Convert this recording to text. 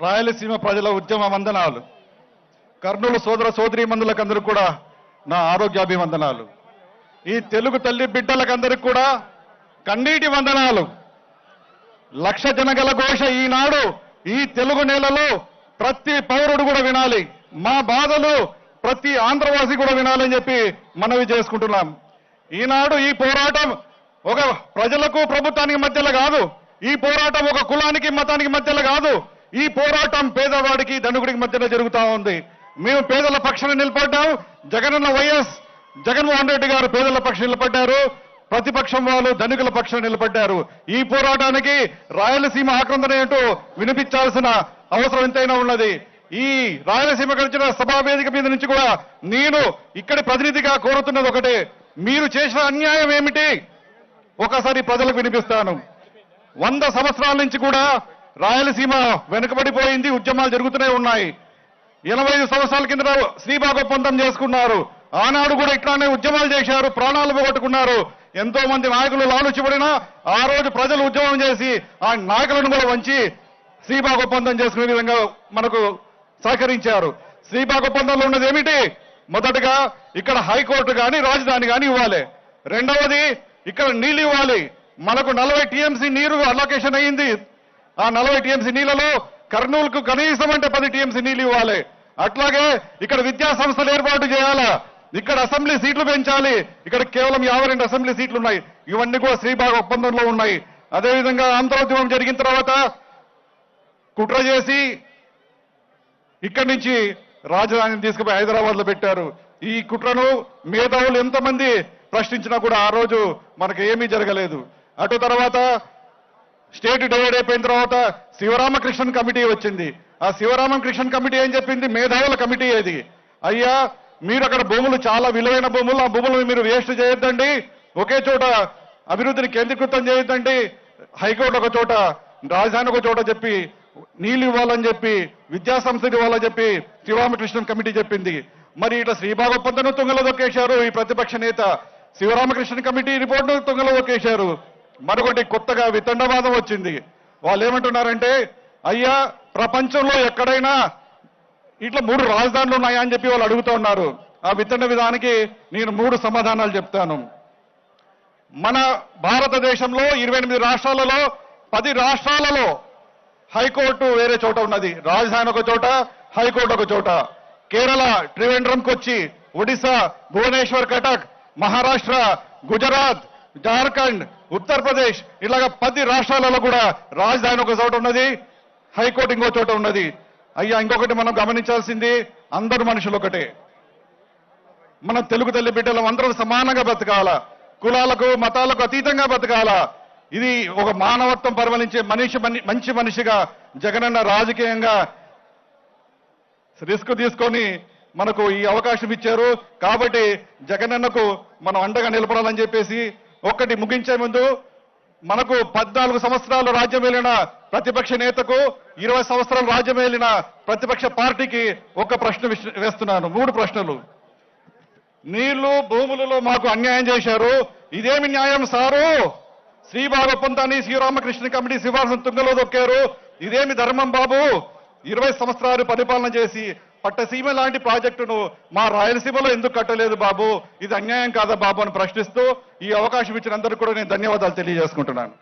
రాయలసీమ ప్రజల ఉద్యమ వందనాలు. కర్నూలు సోదర సోదరీమణులకందరూ కూడా నా ఆరోగ్యాభివందనాలు. ఈ తెలుగు తల్లి బిడ్డలకందరికీ కూడా కన్నీటి వందనాలు. లక్ష జనగల ఘోష ఈనాడు ఈ తెలుగు నేలలో ప్రతి పౌరుడు కూడా వినాలి. మా బాధలు ప్రతి ఆంధ్రవాసి కూడా వినాలని చెప్పి మనవి చేసుకుంటున్నాం. ఈనాడు ఈ పోరాటం ఒక ప్రజలకు ప్రభుత్వానికి మధ్యలో కాదు. ఈ పోరాటం ఒక కులానికి మతానికి మధ్యలో కాదు. ఈ పోరాటం పేదవాడికి ధనికుడికి మధ్యలో జరుగుతూ ఉంది. మేము పేదల పక్షాన నిలబడ్డాం. జగనన్న జగన్మోహన్ రెడ్డి గారు పేదల పక్షాన నిలబడ్డారు. ప్రతిపక్షం వాళ్ళు ధనికుల పక్షాన నిలబడ్డారు. ఈ పోరాటానికి రాయలసీమ ఆక్రందన ఏంటో వినిపించాల్సిన అవసరం ఎంతైనా ఉన్నది. ఈ రాయలసీమ గడిచిన సభావేదిక మీద నుంచి కూడా నేను ఇక్కడి ప్రతినిధిగా కోరుతున్నది ఒకటే, మీరు చేసిన అన్యాయం ఏమిటి ఒకసారి ప్రజలకు వినిపిస్తాను. 100 సంవత్సరాల నుంచి కూడా రాయలసీమ వెనుకబడిపోయింది. ఉద్యమాలు జరుగుతూనే ఉన్నాయి. 85 సంవత్సరాల కింద శ్రీబాగ్ ఒప్పందం చేసుకున్నారు. ఆనాడు కూడా ఇట్లానే ఉద్యమాలు చేశారు, ప్రాణాలు పోగొట్టుకున్నారు. ఎంతో మంది నాయకులు లాలుచిపడినా ఆ రోజు ప్రజలు ఉద్యమం చేసి ఆ నాయకులను కూడా వంచి శ్రీబాగ్ ఒప్పందం చేసుకునే విధంగా మనకు సహకరించారు. శ్రీబాగ్ ఒప్పందంలో ఉన్నది ఏమిటి? మొదటగా ఇక్కడ హైకోర్టు కానీ రాజధాని కానీ ఇవ్వాలి. రెండవది ఇక్కడ నీళ్లు ఇవ్వాలి. మనకు 40 టీఎంసీ నీరు అలొకేషన్ అయ్యింది. ఆ 40 టీఎంసీ నీళ్లలో కర్నూలుకు కనీసం అంటే 10 టీఎంసీ నీళ్లు ఇవ్వాలి. అట్లాగే ఇక్కడ విద్యా సంస్థలు ఏర్పాటు చేయాలా. ఇక్కడ అసెంబ్లీ సీట్లు పెంచాలి. ఇక్కడ కేవలం 52 అసెంబ్లీ సీట్లు ఉన్నాయి. ఇవన్నీ కూడా శ్రీబాగ్ ఒప్పందంలో ఉన్నాయి. అదేవిధంగా ఆంధ్రోద్యమం జరిగిన తర్వాత కుట్ర చేసి ఇక్కడి నుంచి రాజధానిని తీసుకుపోయి హైదరాబాద్ లో పెట్టారు. ఈ కుట్రను మేధావులు ఎంతమంది ప్రశ్నించినా కూడా ఆ రోజు మనకు ఏమీ జరగలేదు. అటు తర్వాత స్టేట్ డివైడ్ అయిపోయిన తర్వాత శివరామకృష్ణన్ కమిటీ వచ్చింది. ఆ శివరామకృష్ణన్ కమిటీ ఏం చెప్పింది? మేధావుల కమిటీ ఏది? అయ్యా, మీరు అక్కడ భూములు చాలా విలువైన భూములు, ఆ భూములను మీరు వేస్ట్ చేయొద్దండి, ఒకే చోట అభివృద్ధిని కేంద్రీకృతం చేయొద్దండి, హైకోర్టు ఒక చోట రాజధాని ఒక చోట చెప్పి నీళ్లు ఇవ్వాలని చెప్పి విద్యా సంస్థలు ఇవ్వాలని చెప్పి శివరామకృష్ణన్ కమిటీ చెప్పింది. మరి ఇట్లా శ్రీబాగ్ ఒప్పందం తుంగలో దొక్కేశారు ఈ ప్రతిపక్ష నేత. శివరామకృష్ణన్ కమిటీ రిపోర్టు తుంగలో దొక్కేశారు. మరొకటి కొత్తగా వితండవాదం వచ్చింది. వాళ్ళు ఏమంటున్నారంటే, అయ్యా ప్రపంచంలో ఎక్కడైనా ఇట్లా 3 రాజధానులు ఉన్నాయా అని చెప్పి వాళ్ళు అడుగుతూ ఉన్నారు. ఆ వితండ విధానానికి నేను 3 సమాధానాలు చెప్తాను. మన భారతదేశంలో 28 రాష్ట్రాలలో 10 రాష్ట్రాలలో హైకోర్టు వేరే చోట ఉన్నది. రాజధాని ఒక చోట, హైకోర్టు ఒక చోట. కేరళ త్రివేంద్రం కొచ్చి, ఒడిశా భువనేశ్వర్ కటక్, మహారాష్ట్ర గుజరాత్, జార్ఖండ్, ఉత్తరప్రదేశ్ ఇలాగ 10 రాష్ట్రాలలో కూడా రాజధాని ఒక చోట ఉన్నది, హైకోర్టు ఇంకో చోట ఉన్నది. అయ్యా, ఇంకొకటి మనం గమనించాల్సింది, అందరు మనుషులు ఒకటే. మన తెలుగు తల్లి బిడ్డలం అందరూ సమానంగా బతకాల, కులాలకు మతాలకు అతీతంగా బతకాల. ఇది ఒక మానవత్వం పరిమళించే మంచి మనిషిగా జగనన్న రాజకీయంగా రిస్క్ తీసుకొని మనకు ఈ అవకాశం ఇచ్చారు. కాబట్టి జగనన్నకు మనం అండగా నిలబడాలని చెప్పేసి ఒక్కటి ముగించే ముందు, మనకు 14 సంవత్సరాలు రాజ్యం ఏలిన ప్రతిపక్ష నేతకు 20 సంవత్సరాలు రాజ్యం ఏలిన ప్రతిపక్ష పార్టీకి ఒక ప్రశ్న వేస్తున్నాను. 3 ప్రశ్నలు. నీళ్లు భూములలో మాకు అన్యాయం చేశారు, ఇదేమి న్యాయం సారు? శ్రీబాగ్ ఒప్పందాన్ని శ్రీరామకృష్ణ కమిటీ సిఫార్సును తుంగలో దొక్కారు, ఇదేమి ధర్మం బాబు? 20 సంవత్సరాలు పరిపాలన చేసి పట్టసీమ లాంటి ప్రాజెక్టును మా రాయలసీమలో ఎందుకు కట్టలేదు బాబు? ఇది అన్యాయం కాదా బాబు అని ప్రశ్నిస్తూ ఈ అవకాశం ఇచ్చిన అందరికీ కూడా నేను ధన్యవాదాలు తెలియజేసుకుంటున్నాను.